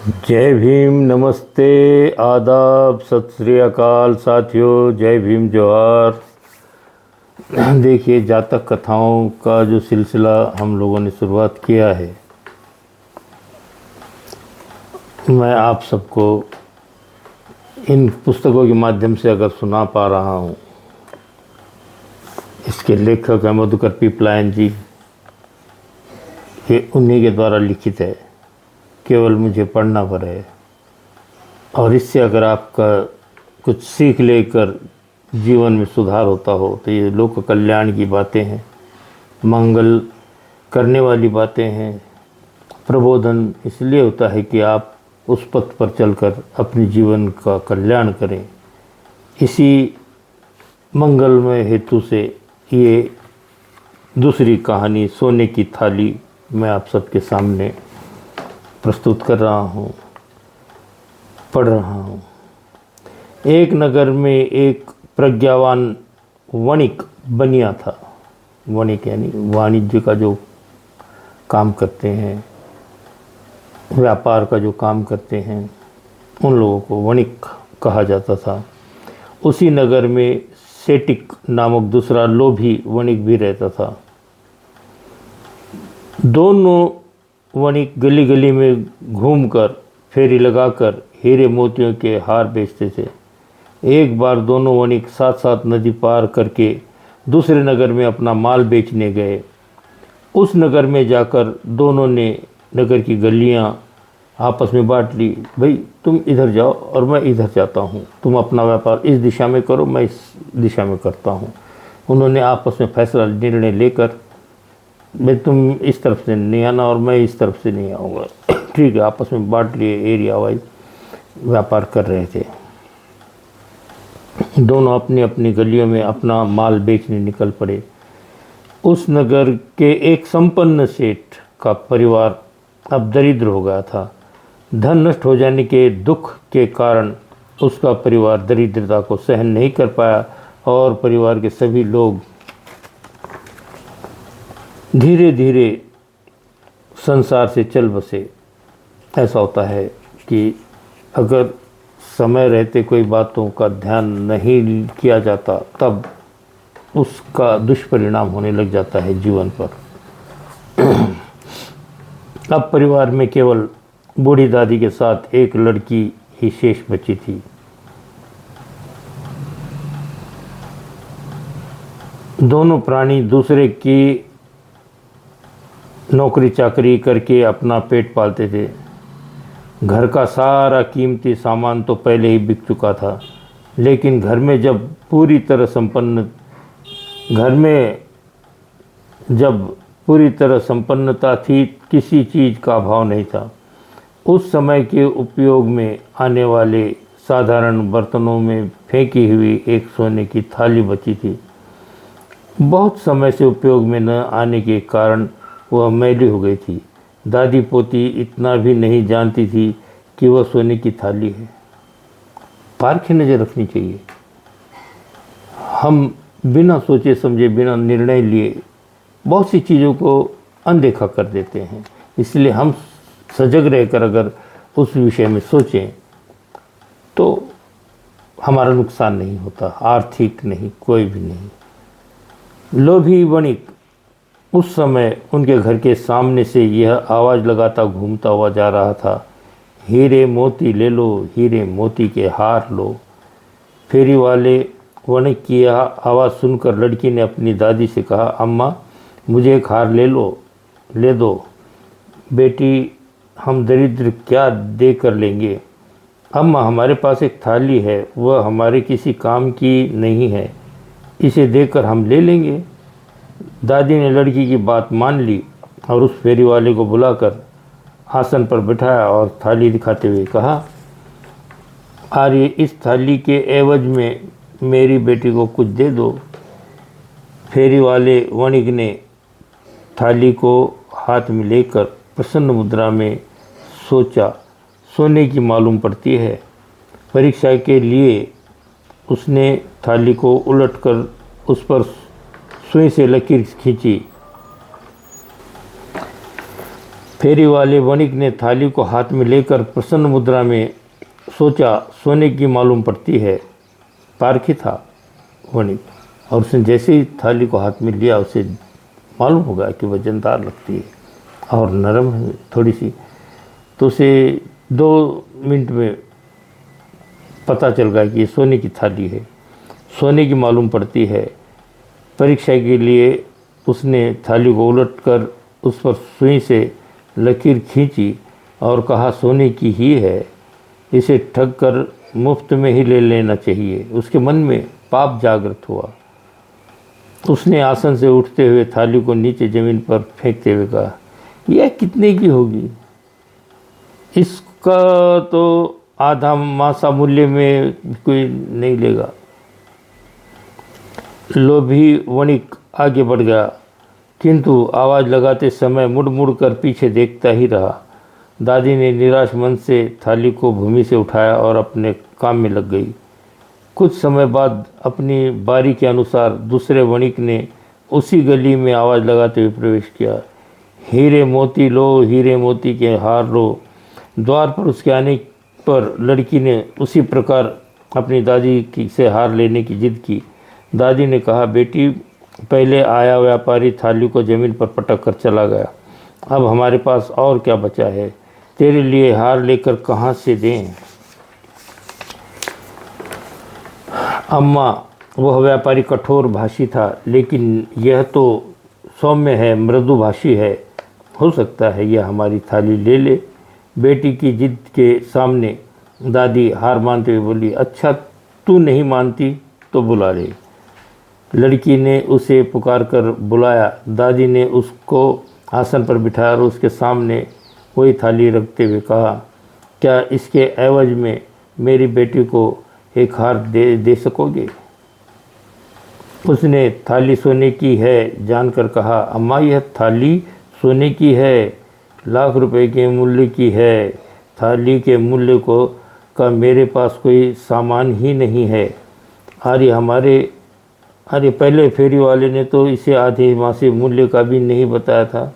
जय भीम, नमस्ते, आदाब, सत श्री अकाल साथियों। जय भीम, जोहार। देखिए, जातक कथाओं का जो सिलसिला हम लोगों ने शुरुआत किया है, मैं आप सबको इन पुस्तकों के माध्यम से अगर सुना पा रहा हूँ। इसके लेखक हैं मधुकर पीपलायन जी। ये उन्हीं के द्वारा लिखित है, केवल मुझे पढ़ना पड़े। और इससे अगर आपका कुछ सीख लेकर जीवन में सुधार होता हो तो ये लोक कल्याण की बातें हैं, मंगल करने वाली बातें हैं। प्रबोधन इसलिए होता है कि आप उस पथ पर चलकर अपने जीवन का कल्याण करें। इसी मंगलमय हेतु से ये दूसरी कहानी सोने की थाली मैं आप सबके सामने प्रस्तुत कर रहा हूँ, पढ़ रहा हूँ। एक नगर में एक प्रज्ञावान वणिक बनिया था। वणिक यानी वाणिज्य का जो काम करते हैं, व्यापार का जो काम करते हैं, उन लोगों को वणिक कहा जाता था। उसी नगर में सेटिक नामक दूसरा लोभी वणिक भी रहता था। दोनों वणिक गली गली में घूमकर फेरी लगाकर हीरे मोतियों के हार बेचते थे। एक बार दोनों वणिक साथ साथ नदी पार करके दूसरे नगर में अपना माल बेचने गए। उस नगर में जाकर दोनों ने नगर की गलियां आपस में बांट ली। भाई, तुम इधर जाओ और मैं इधर जाता हूँ, तुम अपना व्यापार इस दिशा में करो, मैं इस दिशा में करता हूँ। उन्होंने आपस में फैसला निर्णय लेकर, भाई तुम इस तरफ से नहीं आना और मैं इस तरफ से नहीं आऊँगा। ठीक है, आपस में बांट लिए, एरिया वाइज व्यापार कर रहे थे। दोनों अपनी अपनी गलियों में अपना माल बेचने निकल पड़े। उस नगर के एक संपन्न सेठ का परिवार अब दरिद्र हो गया था। धन नष्ट हो जाने के दुख के कारण उसका परिवार दरिद्रता को सहन नहीं कर पाया और परिवार के सभी लोग धीरे धीरे संसार से चल बसे। ऐसा होता है कि अगर समय रहते कोई बातों का ध्यान नहीं किया जाता, तब उसका दुष्परिणाम होने लग जाता है जीवन पर। अब परिवार में केवल बूढ़ी दादी के साथ एक लड़की ही शेष बची थी। दोनों प्राणी दूसरे की नौकरी चाकरी करके अपना पेट पालते थे। घर का सारा कीमती सामान तो पहले ही बिक चुका था, लेकिन घर में जब पूरी तरह संपन्नता थी, किसी चीज़ का अभाव नहीं था। उस समय के उपयोग में आने वाले साधारण बर्तनों में फेंकी हुई एक सोने की थाली बची थी। बहुत समय से उपयोग में न आने के कारण वह मैली हो गई थी। दादी पोती इतना भी नहीं जानती थी कि वह सोने की थाली है। पारखी नज़र रखनी चाहिए। हम बिना सोचे समझे, बिना निर्णय लिए बहुत सी चीज़ों को अनदेखा कर देते हैं। इसलिए हम सजग रहकर अगर उस विषय में सोचें तो हमारा नुकसान नहीं होता, आर्थिक नहीं, कोई भी नहीं। लोभी वणिक उस समय उनके घर के सामने से यह आवाज़ लगाता घूमता हुआ जा रहा था, हीरे मोती ले लो, हीरे मोती के हार लो। फेरी वाले वणिक की यह आवाज़ सुनकर लड़की ने अपनी दादी से कहा, अम्मा मुझे एक हार ले दो। बेटी, हम दरिद्र क्या दे कर लेंगे। अम्मा, हमारे पास एक थाली है, वह हमारे किसी काम की नहीं है, इसे देकर हम ले लेंगे। दादी ने लड़की की बात मान ली और उस फेरी वाले को बुलाकर आसन पर बिठाया और थाली दिखाते हुए कहा, आर्य, इस थाली के एवज में मेरी बेटी को कुछ दे दो। फेरी वाले वणिक ने थाली को हाथ में लेकर प्रसन्न मुद्रा में सोचा, सोने की मालूम पड़ती है। परीक्षा के लिए उसने थाली को उलटकर उस पर सुई से लकीर खींची। फेरी वाले वणिक ने थाली को हाथ में लेकर प्रसन्न मुद्रा में सोचा, सोने की मालूम पड़ती है। पारखी था वणिक, और उसने जैसे ही थाली को हाथ में लिया उसे मालूम होगा कि वजनदार लगती है और नरम है थोड़ी सी। तो उसे 2 मिनट में पता चल गया कि ये सोने की थाली है, सोने की मालूम पड़ती है। परीक्षा के लिए उसने थाली को उलटकर उस पर सुई से लकीर खींची और कहा, सोने की ही है, इसे ठग कर मुफ्त में ही ले लेना चाहिए। उसके मन में पाप जागृत हुआ। उसने आसन से उठते हुए थाली को नीचे ज़मीन पर फेंकते हुए कहा, यह कितने की होगी? इसका तो आधा मासा मूल्य में कोई नहीं लेगा। लोभी वणिक आगे बढ़ गया, किंतु आवाज़ लगाते समय मुड़ मुड़ कर पीछे देखता ही रहा। दादी ने निराश मन से थाली को भूमि से उठाया और अपने काम में लग गई। कुछ समय बाद अपनी बारी के अनुसार दूसरे वणिक ने उसी गली में आवाज़ लगाते हुए प्रवेश किया, हीरे मोती लो, हीरे मोती के हार लो। द्वार पर उसके आने पर लड़की ने उसी प्रकार अपनी दादी से हार लेने की जिद की। दादी ने कहा, बेटी, पहले आया व्यापारी थाली को ज़मीन पर पटक कर चला गया, अब हमारे पास और क्या बचा है? तेरे लिए हार लेकर कहाँ से दें? अम्मा, वह व्यापारी कठोर भाषी था, लेकिन यह तो सौम्य है, मृदुभाषी है। हो सकता है यह हमारी थाली ले ले। बेटी की जिद के सामने दादी हार मानते हुए बोली, अच्छा, तू नहीं मानती तो बुला ले। लड़की ने उसे पुकार कर बुलाया। दादी ने उसको आसन पर बिठाया और उसके सामने वही थाली रखते हुए कहा, क्या इसके एवज में मेरी बेटी को एक हार दे सकोगे? उसने थाली सोने की है जानकर कहा, अम्मा, यह थाली सोने की है, लाख रुपए के मूल्य की है। थाली के मूल्य का मेरे पास कोई सामान ही नहीं है। अरे पहले फेरी वाले ने तो इसे आधे मासी मूल्य का भी नहीं बताया था।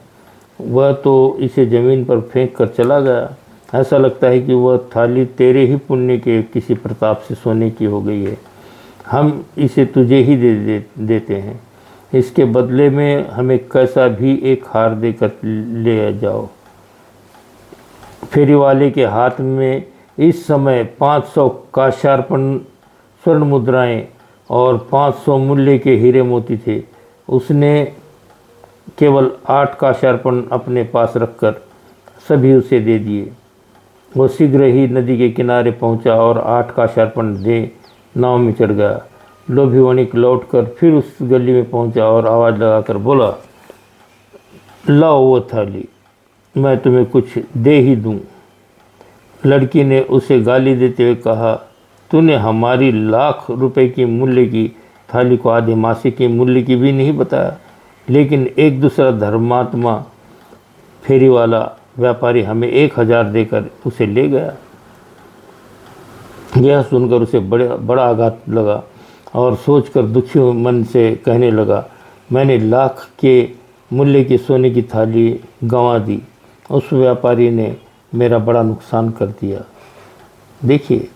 वह तो इसे ज़मीन पर फेंक कर चला गया। ऐसा लगता है कि वह थाली तेरे ही पुण्य के किसी प्रताप से सोने की हो गई है। हम इसे तुझे ही देते हैं। इसके बदले में हमें कैसा भी एक हार देकर ले जाओ। फेरी वाले के हाथ में इस समय 500 काशार्पण स्वर्ण मुद्राएं और 500 मूल्य के हीरे मोती थे। उसने केवल 8 काशार्पण अपने पास रखकर सभी उसे दे दिए। वो शीघ्र ही नदी के किनारे पहुंचा और 8 काशार्पण दे नाव में चढ़ गया। लोभी वणिक लौटकर फिर उस गली में पहुंचा और आवाज़ लगाकर बोला, लाओ वो थाली, मैं तुम्हें कुछ दे ही दूं। लड़की ने उसे गाली देते हुए कहा, तूने हमारी लाख रुपए की मूल्य की थाली को आधे मासी के मूल्य की भी नहीं बताया। लेकिन एक दूसरा धर्मात्मा फेरी वाला व्यापारी हमें 1000 देकर उसे ले गया। यह सुनकर उसे बड़ा आघात लगा और सोचकर दुखी मन से कहने लगा, मैंने लाख के मूल्य की सोने की थाली गंवा दी। उस व्यापारी ने मेरा बड़ा नुकसान कर दिया। देखिए,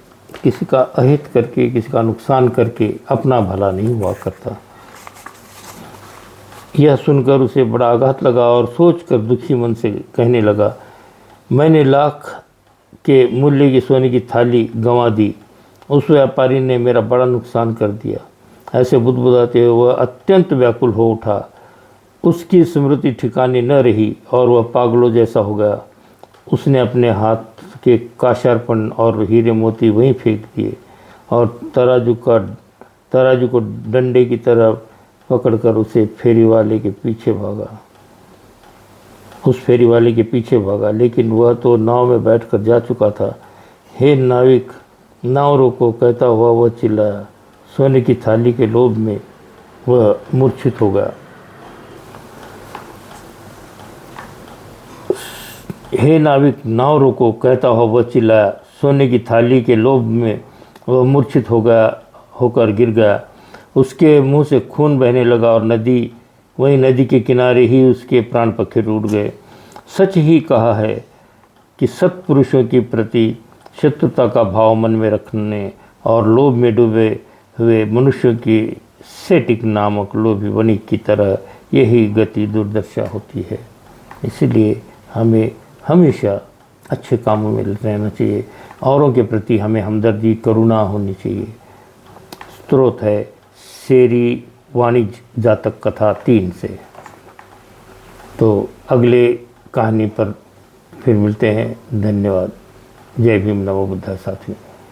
किसी का अहित करके, किसी का नुकसान करके अपना भला नहीं हुआ करता। यह सुनकर उसे बड़ा आघात लगा और सोचकर दुखी मन से कहने लगा, मैंने लाख के मूल्य की सोने की थाली गंवा दी। उस व्यापारी ने मेरा बड़ा नुकसान कर दिया। ऐसे बुदबुदाते हुए वह अत्यंत व्याकुल हो उठा। उसकी स्मृति ठिकाने न रही और वह पागलों जैसा हो गया। उसने अपने हाथ के काशार्पण और हीरे मोती वहीं फेंक दिए और तराजू को डंडे की तरह पकड़कर उसे फेरी वाले के पीछे भागा। लेकिन वह तो नाव में बैठकर जा चुका था। हे नाविक, नाव रोको, कहता हुआ वह चिल्लाया। सोने की थाली के लोभ में वह मूर्छित हो गया। हे नाविक, नाव रोको, कहता हुआ वह चिल्लाया। सोने की थाली के लोभ में वह मूर्छित होकर गिर गया। उसके मुंह से खून बहने लगा और नदी के किनारे ही उसके प्राण पखेरु उड़ गए। सच ही कहा है कि सत्पुरुषों के प्रति शत्रुता का भाव मन में रखने और लोभ में डूबे हुए मनुष्यों की सेटिक नामक लोभी वणिक की तरह यही गति दुर्दशा होती है। इसलिए हमें हमेशा अच्छे कामों में रहना चाहिए। औरों के प्रति हमें हमदर्दी करुणा होनी चाहिए। स्रोत है शेरी वाणिज्य जातक कथा 3 से। तो अगले कहानी पर फिर मिलते हैं। धन्यवाद। जय भीम, नमो बुद्धाय साथियों।